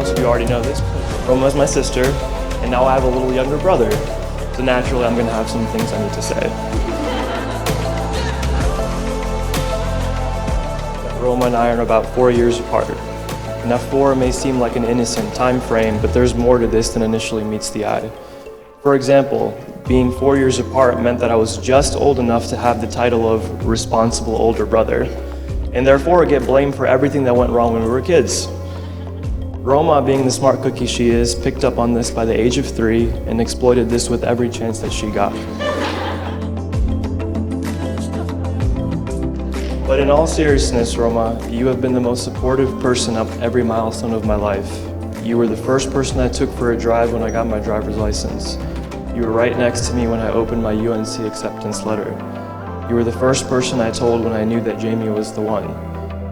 most of you already know this, but Roma is my sister, and now I have a little younger brother. So naturally, I'm going to have some things I need to say. Roma and I are about 4 years apart. Now 4 may seem like an innocent time frame, but there's more to this than initially meets the eye. For example, being 4 years apart meant that I was just old enough to have the title of responsible older brother, and therefore get blamed for everything that went wrong when we were kids. Roma, being the smart cookie she is, picked up on this by the age of 3 and exploited this with every chance that she got. But in all seriousness, Roma, you have been the most supportive person of every milestone of my life. You were the first person I took for a drive when I got my driver's license. You were right next to me when I opened my UNC acceptance letter. You were the first person I told when I knew that Jamie was the one.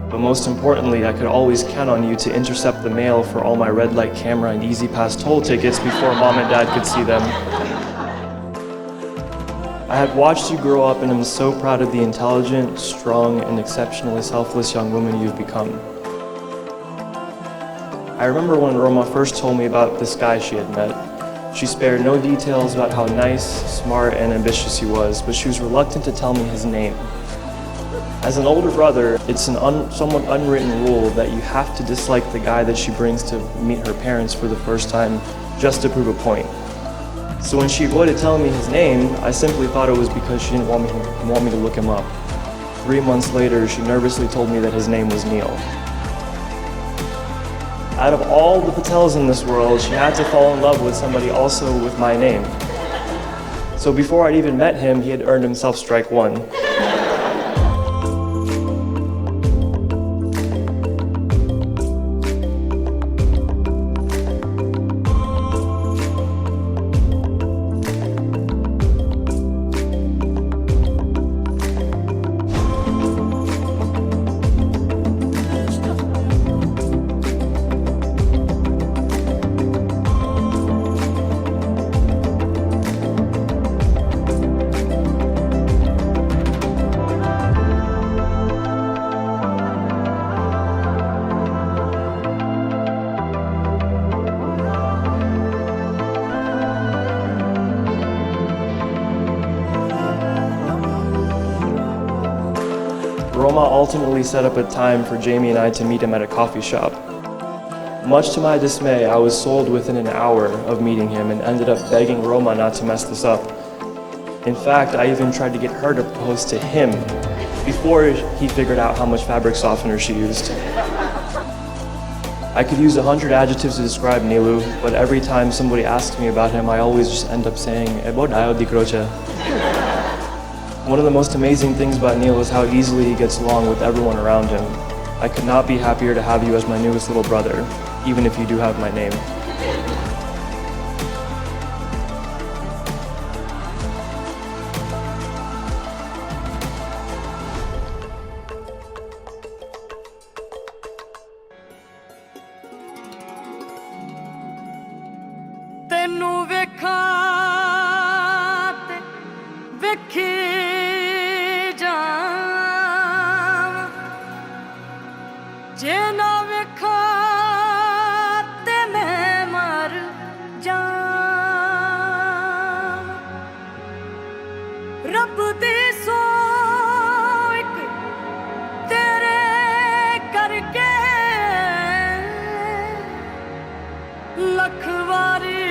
But most importantly, I could always count on you to intercept the mail for all my red light camera and Easy Pass toll tickets before Mom and Dad could see them. I had watched you grow up and am so proud of the intelligent, strong, and exceptionally selfless young woman you've become. I remember when Roma first told me about this guy she had met. She spared no details about how nice, smart, and ambitious he was, but she was reluctant to tell me his name. As an older brother, it's an somewhat unwritten rule that you have to dislike the guy that she brings to meet her parents for the first time just to prove a point. So when she avoided telling me his name, I simply thought it was because she didn't want me to look him up. 3 months later, she nervously told me that his name was Neal. Out of all the Patels in this world, she had to fall in love with somebody also with my name. So before I'd even met him, he had earned himself strike 1. Roma ultimately set up a time for Jamie and I to meet him at a coffee shop. Much to my dismay, I was sold within an hour of meeting him and ended up begging Roma not to mess this up. In fact, I even tried to get her to propose to him before he figured out how much fabric softener she used. I could use 100 adjectives to describe Nilu, but every time somebody asks me about him, I always just end up saying, "Ebo dayo di kroche." One of the most amazing things about Neal is how easily he gets along with everyone around him. I could not be happier to have you as my newest little brother, even if you do have my name. ਤੈਨੂੰ ਵੇਖਾਂ ਤੇ ਵੇਖੀ ਜਾਵਾਂ ਜੇ ਨਾ ਵੇਖਾਂ ਤੇ ਮੈਂ ਮਰ ਜਾਵਾਂ ਰੱਬ ਦੀ ਸੋਚ ਤੇਰੇ ਕਰਕੇ ਲੱਖ ਵਾਰੀ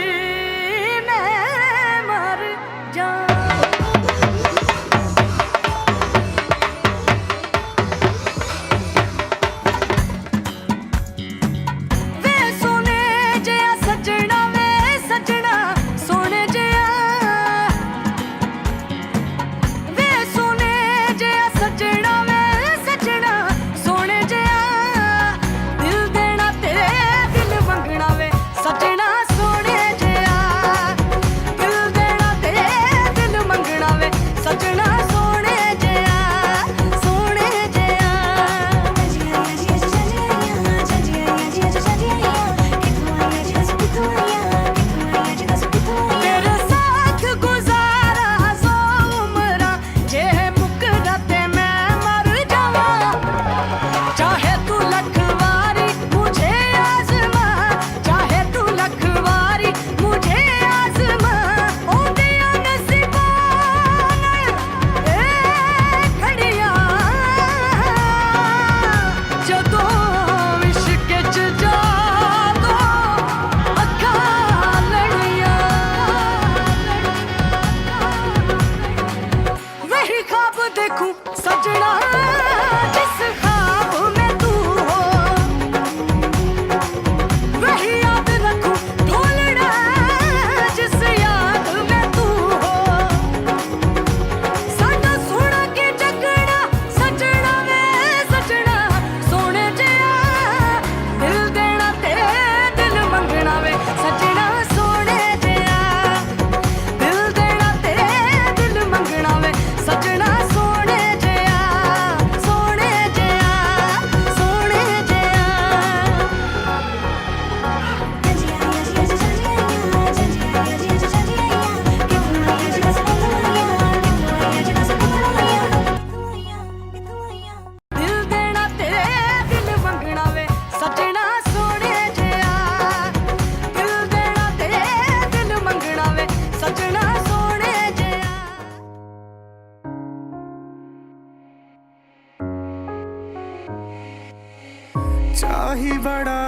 ਚਾਹੀ ਬੜਾ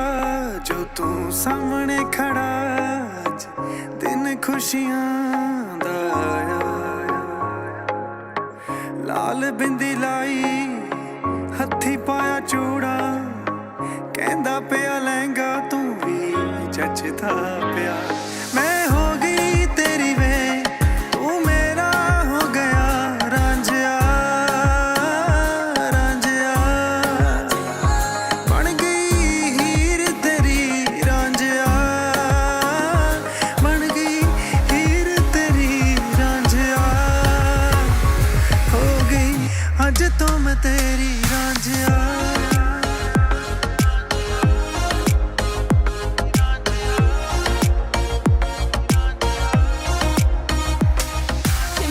ਜੋ ਤੂੰ ਸਾਹਮਣੇ ਖੜਾ ਅੱਜ ਦਿਨ ਖੁਸ਼ੀਆਂ ਦਾ ਆਇਆ ਲਾਲ ਬਿੰਦੀ ਲਾਈ ਹੱਥੀ ਪਾਇਆ ਚੂੜਾ ਕਹਿੰਦਾ ਪਿਆ ਲਹਿੰਗਾ ਤੂੰ ਵੀ ਜੱਚਦਾ ਪਿਆ ਮੈਂ ਹੋ ਗਈ ਤੇਰੀ ਵੇ ਤੂੰ ਮੇਰਾ ਹੋ ਗਿਆ ਰਾਂਝਿਆ ਰਾਂਝਿਆ ਬਣ ਗਈ ਹੀਰ ਤੇਰੀ ਰਾਂਝਿਆ ਬਣ ਗਈ ਹੀਰ ਤੇਰੀ ਰਾਂਝਿਆ ਹੋ ਗਈ ਅੱਜ ਤੋਂ ਮੈਂ ਤੇਰੀ ਰਾਂਝਿਆ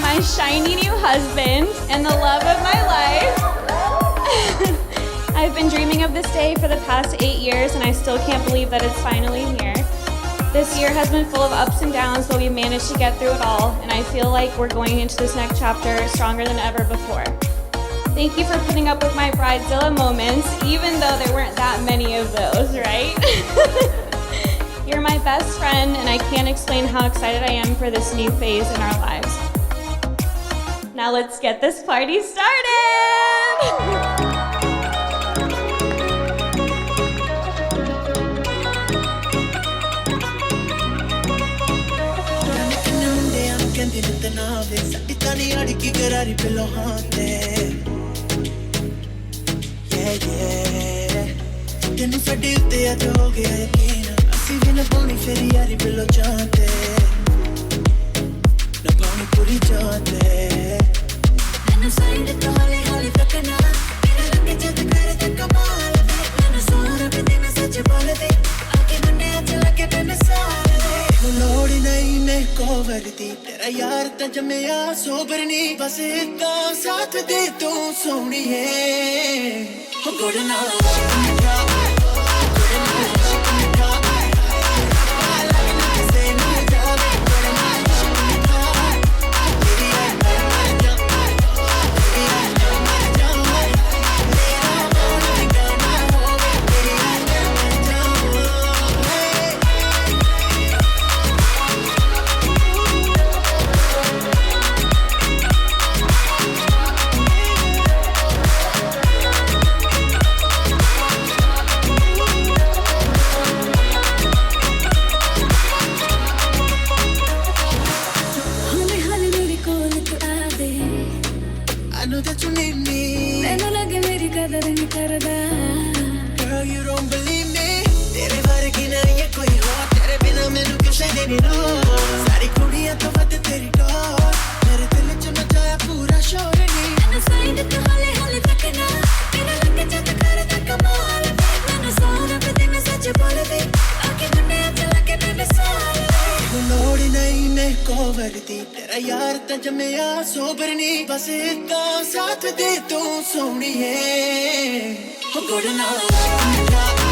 my shiny new husband and the love of my life. I've been dreaming of this day for the past 8 years and I still can't believe that it's finally here. This year has been full of ups and downs, but we managed to get through it all, and I feel like we're going into this next chapter stronger than ever before. Thank you for putting up with my bridezilla moments, even though there weren't that many of those, right? You're my best friend, and I can't explain how excited I am for this new phase in our lives. Now let's get this party started! ਤੈਨੂੰ ਸਾਡੇ ਉੱਤੇ ਅੱਜ ਹੋ ਗਿਆ ਯਕੀਨ ਅਸੀਂ ਵੀ ਨਾ ਪਾਉਣੀ ਫਿਰ ਯਾਰੀ ਬਿਲੋ ਚਾਹਤੇ ਨਾ ਪਾਉਣੀ ਪੂਰੀ ਚਾਹਤੇ ਮੈਨੂੰ ਸਾਈਡ ਤੋਂ ਹੌਲੀ ਹੌਲੀ ਤੱਕਣਾ ਮੇਰਾ ਰੰਗ ਜਦ ਕਰਦੇ ਕਮਾਲ ਮੈਨੂੰ ਸੋਹਣਾ ਬਿੰਦੀ ਮੈਂ ਸੱਚ ਬੋਲਦੀ ਆਕੇ ਮੁੰਡੇ ਅੱਜ ਲੱਗੇ ਤੇ ਮਿਸਾਲ ਨੂੰ ਲੋੜ ਨਹੀਂ ਨੇ ਕੋਵਰ ਦੀ ਤੇਰਾ ਯਾਰ ਤਾਂ ਜੰਮਿਆ ਸੋਬਰ ਨਹੀਂ ਬਸ ਇੱਕ ਸਾਥ ਦੇ ਤੂੰ ਸੋਹਣੀਏ ਹੋ ਗੁੜ ਨਾਲ Girl, you don't believe me तेरे वर्गी नहीं है कोई और तेरे बिना मैनू किसे नहीं रो सारी कुड़ियां तो वध तेरी टॉर मेरे दिल च मचाया पूरा शोर नी मैनू साइड तो हौले हौले तकना मेरा रंग जद करदा कमाल मैनू सोहना बिंदी मैं सच बोलदी आके मुंडे अज लगे ते मिसाल लोड़ नहीं ने कोवर दी तेरा यार तां जम्मिया सोबर नी बस एक साथ दे तू सोहणीए हो गुड़ नाल